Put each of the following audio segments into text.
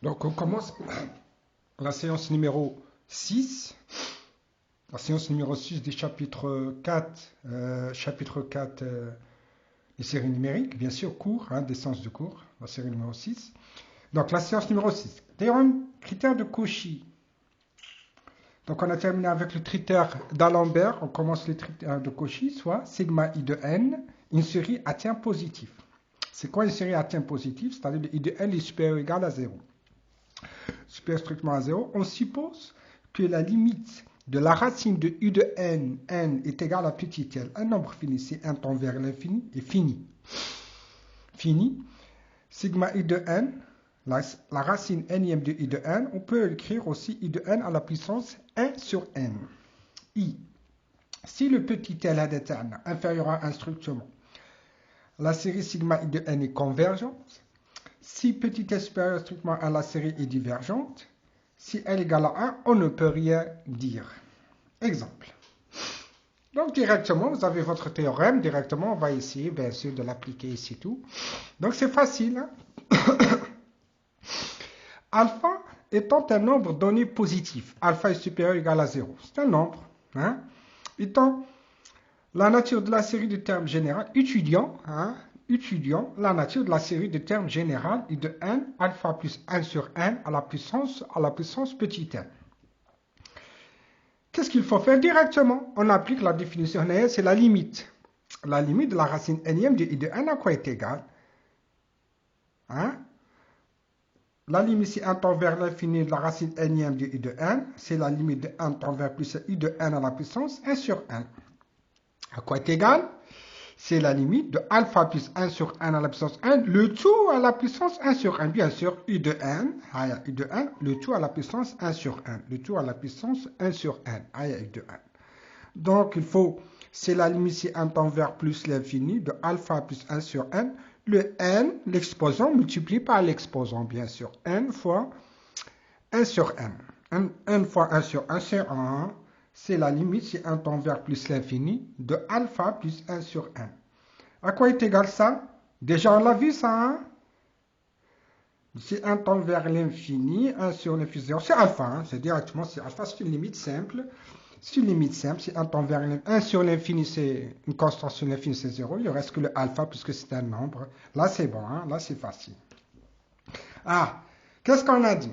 Donc on commence la séance numéro 6. La séance numéro 6 du chapitre 4, des séries numériques, bien sûr, cours, des séances de cours, la série numéro 6. Donc la séance numéro 6. Théorème, critère de Cauchy. Donc on a terminé avec le critère d'Alembert, on commence le critère de Cauchy, soit sigma i de n, une série à terme positif. C'est quoi une série à terme positif? C'est-à-dire que i de n est supérieur ou égal à 0. Supérieur strictement à 0, on suppose que la limite de la racine de u de n est égale à petit l. Un nombre fini, si n tend vers l'infini, est fini. Fini. Sigma i de n, la racine nième de i de n, on peut écrire aussi i de n à la puissance 1 sur n. I. Si le petit l est inférieur à 1 strictement, la série sigma i de n est convergente. Si petit l supérieur strictement à la série est divergente, si l égale à 1, on ne peut rien dire. Exemple. Donc directement, vous avez votre théorème, directement on va essayer bien sûr de l'appliquer ici tout. Donc c'est facile. Alpha étant un nombre donné positif, alpha est supérieur ou égal à 0, c'est un nombre. Étant la nature de la série de termes généraux, étudiant la nature de la série de termes généraux est de n, alpha plus 1 sur n à la puissance petit n. Qu'est-ce qu'il faut faire directement? On applique la définition réelle, c'est la limite. La limite de la racine nième de i de n à quoi est égale? La limite, si 1 tend vers l'infini de la racine nième de i de n, c'est la limite de 1 tend vers plus i de n à la puissance 1 sur n. À quoi est égal? C'est la limite de alpha plus 1 sur n à la puissance 1, le tout à la puissance 1 sur 1. Bien sûr, i de n, le tout à la puissance 1 sur n. Le tout à la puissance 1 sur n, i de n. Donc, il faut, c'est la limite si 1 tend vers plus l'infini de alpha plus 1 sur n. Le n, l'exposant, multiplié par l'exposant, bien sûr. N fois 1 sur n. N fois 1 sur 1, c'est 1. C'est la limite si 1 tend vers plus l'infini de alpha plus 1 sur n. À quoi est égal ça? Déjà, on l'a vu ça. Si 1 tend vers l'infini, 1 sur l'infini 0, c'est alpha. C'est directement, c'est alpha, c'est une limite simple. C'est une limite simple. Si 1 tend vers l'infini, 1 sur l'infini, c'est une constante sur l'infini, c'est 0. Il ne reste que le alpha puisque c'est un nombre. Là, c'est bon. Là, c'est facile. Qu'est-ce qu'on a dit?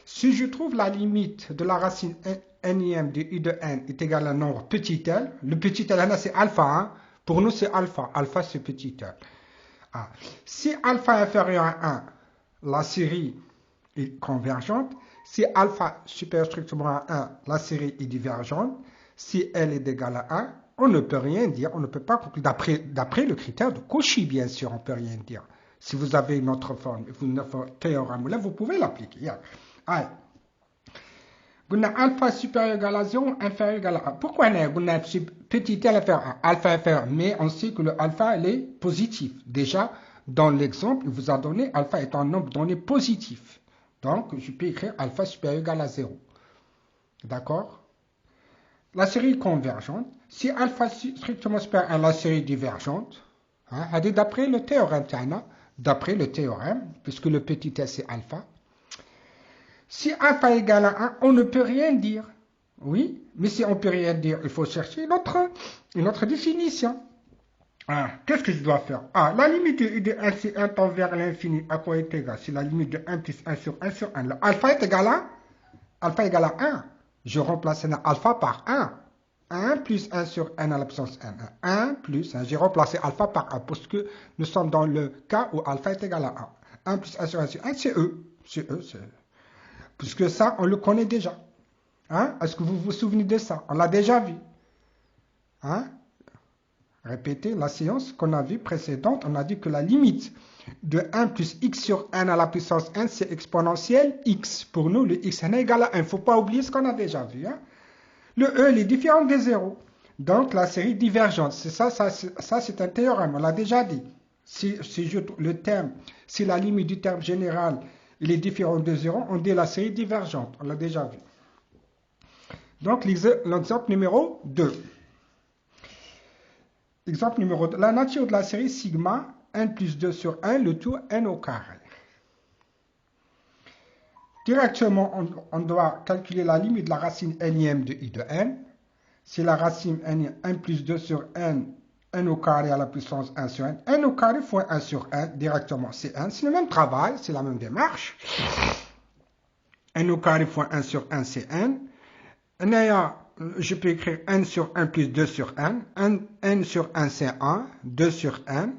Si je trouve la limite de la racine nième de i de n est égale à un nombre petit l, le petit l, c'est alpha. Pour nous, c'est alpha. Alpha, c'est petit l. Si alpha est inférieur à 1, la série est convergente. Si alpha supérieur strictement à 1, la série est divergente. Si elle est égale à 1, on ne peut rien dire. On ne peut pas conclure. D'après le critère de Cauchy, bien sûr, on ne peut rien dire. Si vous avez une autre forme, une autre théorème, là, vous pouvez l'appliquer. Vous avez alpha supérieur égal à 0, inférieur égal à 1. Pourquoi vous avez petit l inférieur à 1, alpha inférieur, mais on sait que le alpha il est positif. Déjà, dans l'exemple, il vous a donné alpha est un nombre donné positif. Donc, je peux écrire alpha supérieur égal à 0. D'accord? La série est convergente. Si alpha strictement supérieur à la série divergente, d'après le théorème, puisque le petit s c'est alpha, si alpha égale à 1, on ne peut rien dire. Oui, mais si on ne peut rien dire, il faut chercher une autre définition. Qu'est-ce que je dois faire? La limite de 1 si 1 tend vers l'infini, à quoi est égal? C'est la limite de 1 plus 1 sur 1 sur 1. Le alpha est égal à? Alpha égale à 1. Je remplace alpha par 1. 1 plus 1 sur n à la puissance n. 1 plus 1. J'ai remplacé alpha par 1 parce que nous sommes dans le cas où alpha est égal à 1. 1 plus 1 sur 1 sur 1, c'est E. C'est E, c'est E. Puisque ça, on le connaît déjà. Est-ce que vous vous souvenez de ça? On l'a déjà vu. Répétez la séance qu'on a vue précédente. On a dit que la limite de 1 plus x sur n à la puissance n, c'est exponentielle x. Pour nous, le x est égal à 1. Il ne faut pas oublier ce qu'on a déjà vu. Le E, il est différent de 0. Donc, la série divergente. C'est ça, c'est un théorème. On l'a déjà dit. Si la limite du terme général il est différent de 0, on dit la série divergente. On l'a déjà vu. Donc, l'exemple numéro 2. Exemple numéro 2. La nature de la série sigma, n plus 2 sur 1, le tout n au carré. Directement, on doit calculer la limite de la racine nième de I de n. C'est la racine n 1 plus 2 sur n au carré à la puissance 1 sur n. N au carré fois 1 sur n, directement c'est n. C'est le même travail, c'est la même démarche. N au carré fois 1 sur n, c'est n. Je peux écrire n sur 1 plus 2 sur n. N sur 1, c'est 1. 2 sur n.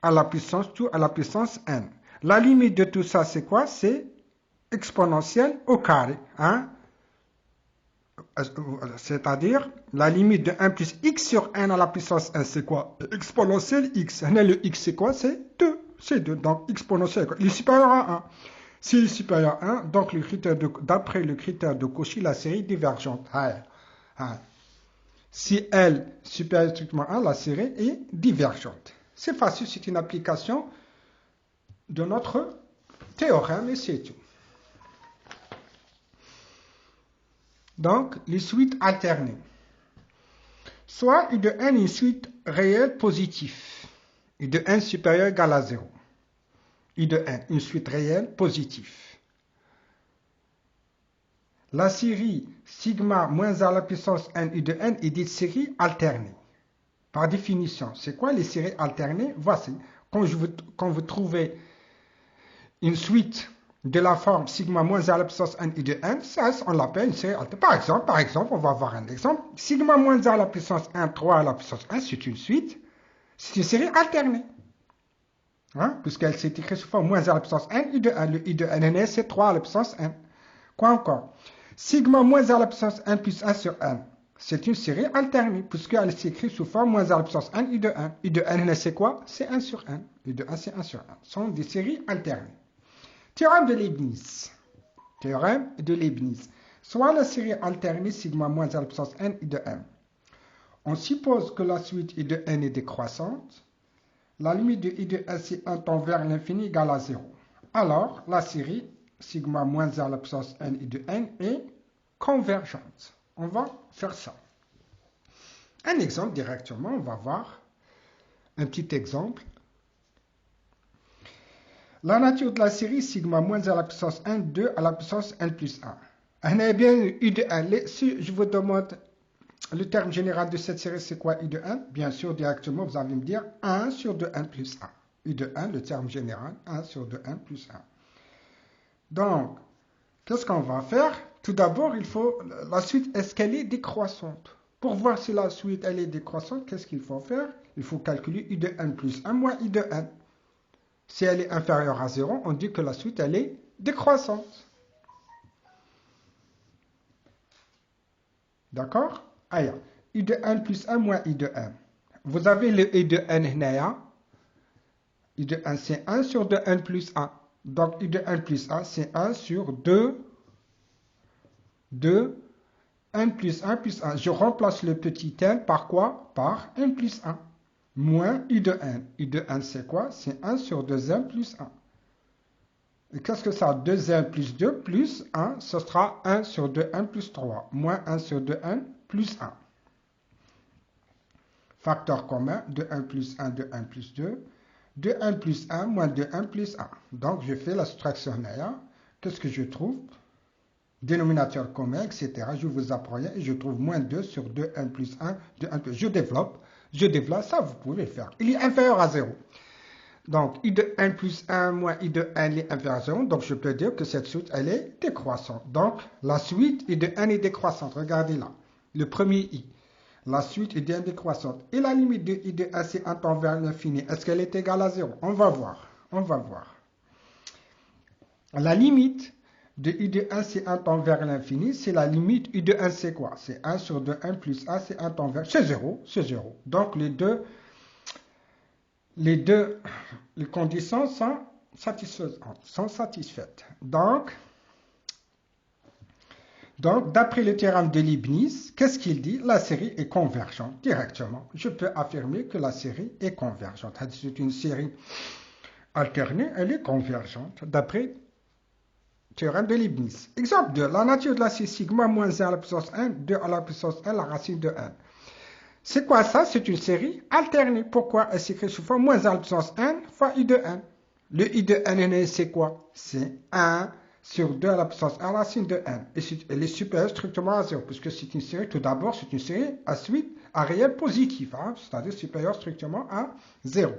À la puissance, tout à la puissance n. La limite de tout ça, c'est quoi? C'est exponentielle au carré. Hein? C'est-à-dire, la limite de 1 plus x sur n à la puissance 1, c'est quoi? Exponentielle x. Le x, c'est quoi? C'est 2. C'est 2. Donc, exponentielle, il est supérieur à 1. S'il est supérieur à 1, donc d'après le critère de Cauchy, la série est divergente. Si L supérieure strictement à 1, la série est divergente. C'est facile, c'est une application de notre théorème et c'est tout. Donc, les suites alternées. Soit I de n est une suite réelle positive. I de n supérieur égal à 0. I de n, une suite réelle positive. La série sigma moins à la puissance n I de n est dite série alternée. Par définition, c'est quoi les séries alternées? Voici. Quand vous trouvez une suite de la forme sigma moins à la puissance n I de n, ça, on l'appelle une série alternée. Par exemple, on va voir un exemple. Sigma moins à la puissance 1, 3 à la puissance 1, c'est une suite. C'est une série alternée. Hein? Puisqu'elle s'est écrite sous forme moins à la puissance n I de n. Le I de n, c'est 3 à la puissance n. Quoi encore? Sigma moins à la puissance 1 plus 1 sur n. C'est une série alternée, puisqu'elle s'écrit sous forme moins à la puissance n I de n. I de n, c'est quoi? C'est 1 sur n. I de 1, c'est 1 sur n. Ce sont des séries alternées. Théorème de Leibniz. Théorème de Leibniz. Soit la série alternée sigma moins à la puissance n I de n. On suppose que la suite I de n est décroissante. La limite de I de n, c'est 1 tend vers l'infini égale à 0. Alors, la série sigma moins à la puissance n I de n est convergente. On va faire ça. Un exemple directement, on va voir un petit exemple. La nature de la série sigma moins à la puissance n, 2 à la puissance n plus 1. On a bien I de n. Si je vous demande le terme général de cette série, c'est quoi I de n? Bien sûr, directement, vous allez me dire 1 sur 2n plus 1. I de n, le terme général, 1 sur 2n plus 1. Donc, qu'est-ce qu'on va faire? Tout d'abord, il faut la suite, est-ce qu'elle est décroissante? Pour voir si la suite elle est décroissante, qu'est-ce qu'il faut faire? Il faut calculer I de n plus 1 moins I de n. Si elle est inférieure à 0, on dit que la suite elle est décroissante. D'accord? Alors, I de n plus 1 moins I de n. Vous avez le I de n néa. I de n c'est 1 sur 2n plus 1. Donc I de n plus 1 c'est 1 sur 2 n plus 1 plus 1. Je remplace le petit n par quoi? Par n plus 1. Moins I de n. I de n c'est quoi? C'est 1 sur 2n plus 1. Et qu'est-ce que ça? 2n plus 2 plus 1, ce sera 1 sur 2n plus 3. Moins 1 sur 2n plus 1. Facteur commun, 2n plus 1, 2n plus 2. 2n plus 1 moins 2n plus 1. Donc je fais la soustraction néa. Qu'est-ce que je trouve? Dénominateur commun, etc. Je vous apprends rien et je trouve moins 2 sur 2n plus 1, 2n plus 1. Je développe, ça vous pouvez le faire. Il est inférieur à 0. Donc, I de n plus 1 moins I de n est inférieur à 0. Donc, je peux dire que cette suite, elle est décroissante. Donc, la suite I de n est décroissante. Regardez là. Le premier I. La suite I de n est décroissante. Et la limite de I de n, c'est 1 tend vers l'infini. Est-ce qu'elle est égale à 0? On va voir. La limite de I de 1, c'est 1 tend vers l'infini. C'est la limite I de 1, c'est quoi? C'est 1 sur 2n plus 1, c'est 1 tend vers... C'est 0. Donc, les conditions sont satisfaites. Donc, d'après le théorème de Leibniz, qu'est-ce qu'il dit? La série est convergente directement. Je peux affirmer que la série est convergente. C'est une série alternée, elle est convergente d'après théorème de Leibniz. Exemple 2. La nature de la série sigma moins 1 à la puissance 1, 2 à la puissance 1, la racine de 1. C'est quoi ça? C'est une série alternée. Pourquoi? Elle s'écrit sous forme moins 1 à la puissance n fois I de n. Le I de n, c'est quoi? C'est 1 sur 2 à la puissance 1 racine de n. Et elle est supérieure strictement à 0, puisque c'est une série, tout d'abord, c'est une série à suite à réel positif, hein, c'est-à-dire supérieure strictement à 0.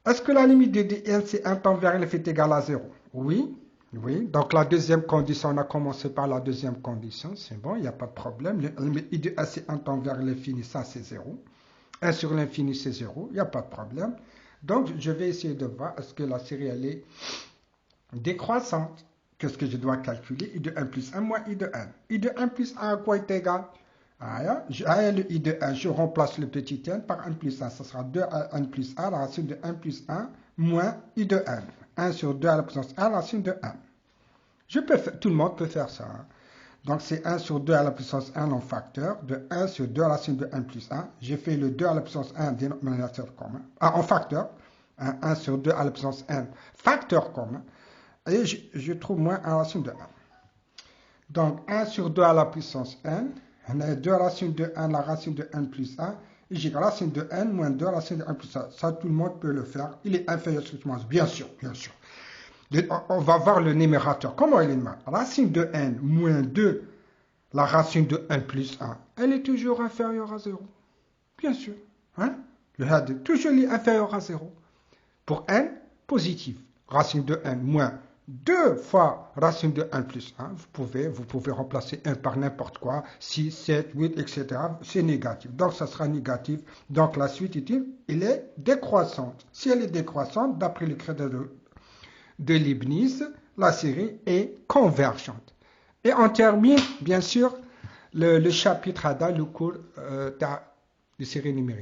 Est-ce que la limite de dn, c'est 1 tend vers f est égale à 0? Oui. Oui, donc la deuxième condition, on a commencé par la deuxième condition, c'est bon, il n'y a pas de problème. La limite I de n, c'est 1 tend vers l'infini, ça c'est 0. 1 sur l'infini, c'est 0, il n'y a pas de problème. Donc, je vais essayer de voir, est-ce que la série, elle est décroissante? Qu'est-ce que je dois calculer? I de 1 plus 1 moins I de n. I de 1 plus 1 à quoi est égal? Le I de 1, je remplace le petit n par 1 plus 1. Ça sera 2 à 1 plus 1, la racine de 1 plus 1 moins I de n. 1 sur 2 à la puissance 1, la racine de 1. Tout le monde peut faire ça. Hein. Donc, c'est 1 sur 2 à la puissance 1 en facteur, de 1 sur 2 à la racine de 1 plus 1. J'ai fait le 2 à la puissance 1 dénominateur commun. En facteur. 1 sur 2 à la puissance 1 facteur commun. Et je trouve moins 1 à la racine de 1. Donc, 1 sur 2 à la puissance n. On a 2 à la racine de 1, la racine de 1 plus 1. Et j'ai la racine de n moins 2 à la racine de 1 plus 1. Ça, tout le monde peut le faire. Il est inférieur strictement à 0. Bien sûr, bien sûr. On va voir le numérateur. Comment il est numérateur? Racine de n moins 2, la racine de 1 plus 1, elle est toujours inférieure à 0. Bien sûr. Hein? Le had toujours inférieur à 0. Pour n, positif. Racine de n moins 2 fois racine de 1 plus 1. Vous pouvez remplacer 1 par n'importe quoi. 6, 7, 8, etc. C'est négatif. Donc, ça sera négatif. Donc, la suite elle est décroissante. Si elle est décroissante, d'après le critère de Leibniz, la série est convergente. Et on termine, bien sûr, le chapitre dans le cours de série numérique.